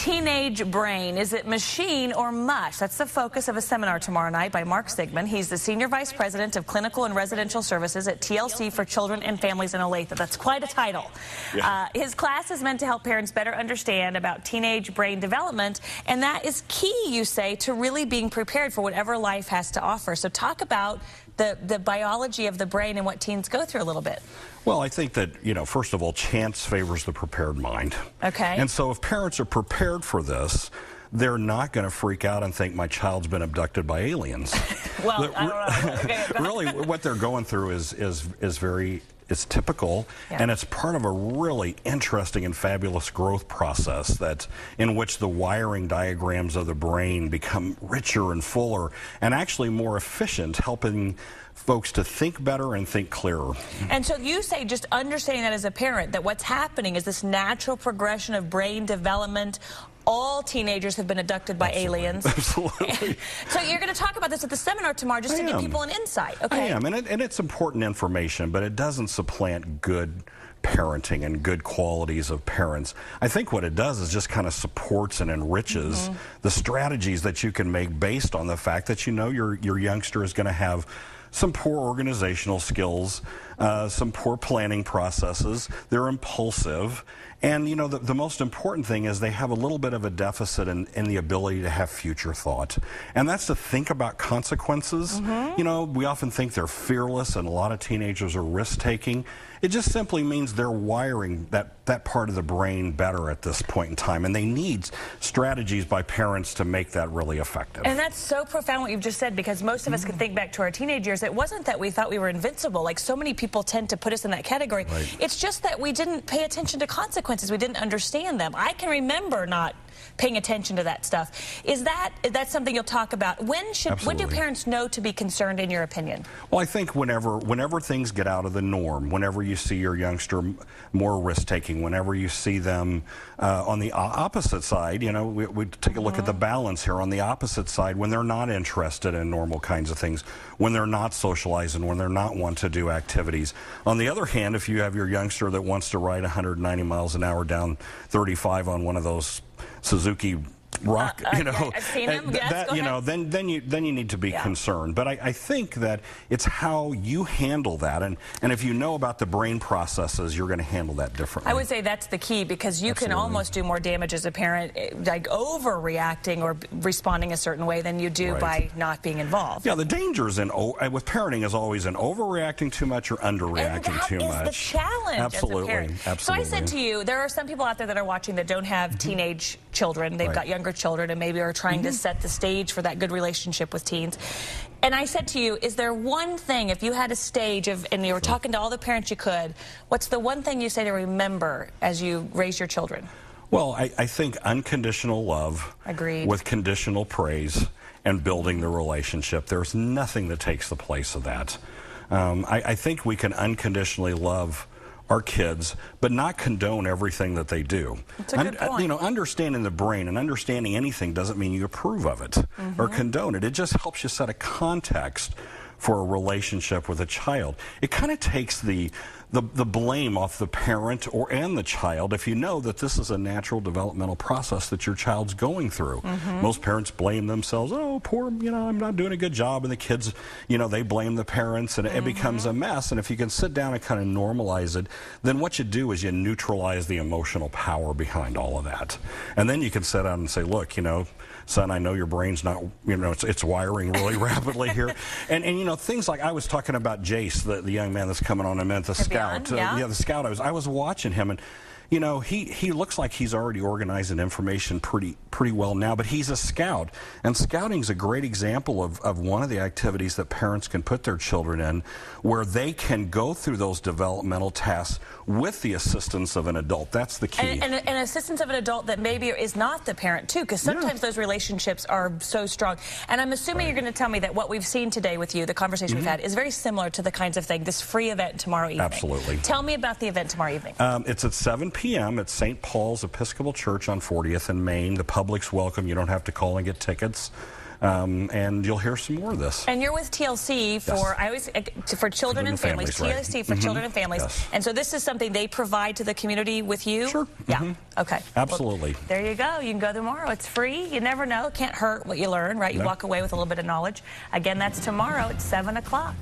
teenage brain, is it machine or mush? That's the focus of a seminar tomorrow night by Mark Sigmund. He's the Senior Vice President of Clinical and Residential Services at TLC for Children and Families in Olathe. That's quite a title. Yeah. His class is meant to help parents better understand about teenage brain development, and that is key, you say, to really being prepared for whatever life has to offer. So talk about the biology of the brain and what teens go through a little bit. Well, I think that, first of all, chance favors the prepared mind. Okay. And so if parents are prepared for this, they're not going to freak out and think my child's been abducted by aliens. Well, I don't know. Okay, really, what they're going through it's typical, and it's part of a really interesting and fabulous growth process in which the wiring diagrams of the brain become richer and fuller and actually more efficient, helping folks to think better and think clearer. And so you say, just understanding that as a parent, that what's happening is this natural progression of brain development. All teenagers have been abducted by aliens. Absolutely. So you're going to talk about this at the seminar tomorrow just to give people an insight. Okay. I am, and it's important information, but it doesn't supplant good parenting and good qualities of parents. I think what it does is just kind of supports and enriches the strategies that you can make based on the fact that your youngster is going to have some poor organizational skills, some poor planning processes. They're impulsive. And, the most important thing is they have a little bit of a deficit in the ability to have future thought. And that's to think about consequences. We often think they're fearless, and a lot of teenagers are risk-taking. It just simply means they're wiring that part of the brain better at this point in time. And they need strategies by parents to make that really effective. And that's so profound what you've just said, because most of us can think back to our teenage years. It wasn't that we thought we were invincible. Like so many people tend to put us in that category. Right. It's just that we didn't pay attention to consequences. We didn't understand them. I can remember not paying attention to that stuff. That's something you'll talk about? When do parents know to be concerned, in your opinion? Well, I think whenever things get out of the norm, whenever you see your youngster more risk-taking, whenever you see them on the opposite side, we take a look at the balance here. On the opposite side, when they're not interested in normal kinds of things, when they're not socializing, when they're not want to do activities. On the other hand, if you have your youngster that wants to ride 190 miles an hour down 35 on one of those Suzuki rock, I've seen them. Then you need to be concerned. But I think that it's how you handle that, and if you know about the brain processes, you're going to handle that differently. I would say that's the key, because you can almost do more damage as a parent, like overreacting or responding a certain way, than you do by not being involved. Yeah, the dangers with parenting is always in overreacting too much or underreacting too much. That is the challenge. Absolutely. As a parent. Absolutely. So I said to you, there are some people out there that are watching that don't have teenage children. They've got younger children and maybe are trying to set the stage for that good relationship with teens. And I said to you, is there one thing, if you had a stage and you were talking to all the parents you could, what's the one thing you say to remember as you raise your children? Well, I think unconditional love with conditional praise and building the relationship. There's nothing that takes the place of that. I think we can unconditionally love our kids, but not condone everything that they do. That's a good point. Understanding the brain and understanding anything doesn't mean you approve of it or condone it. It just helps you set a context for a relationship with a child. It kind of takes the blame off the parent and the child if you know that this is a natural developmental process that your child's going through. Most parents blame themselves. Oh, poor, I'm not doing a good job. And the kids, they blame the parents, and it becomes a mess. And if you can sit down and kind of normalize it, then what you do is you neutralize the emotional power behind all of that. And then you can sit down and say, look, son, I know your brain's not, it's wiring really rapidly here. And things like, I was talking about Jace, the young man that's coming on in Memphis, the scout. The scout. I was watching him, and he looks like he's already organizing information pretty well now, but he's a scout, and scouting is a great example of one of the activities that parents can put their children in, where they can go through those developmental tasks with the assistance of an adult. That's the key. And assistance of an adult that maybe is not the parent too, because sometimes those relationships are so strong. And I'm assuming you're going to tell me that what we've seen today with you, the conversation we've had, is very similar to the kinds of thing, this free event tomorrow evening. Absolutely. Tell me about the event tomorrow evening. It's at 7 p.m. at St. Paul's Episcopal Church on 40th and Main. The public's welcome. You don't have to call and get tickets. and you'll hear some more of this. And you're with TLC for for children and families. TLC for children and families. Yes. And so this is something they provide to the community with you? Sure. Yeah. Okay. Absolutely. Well, there you go. You can go tomorrow. It's free. You never know. It can't hurt what you learn, right? You walk away with a little bit of knowledge. Again, that's tomorrow at 7 o'clock.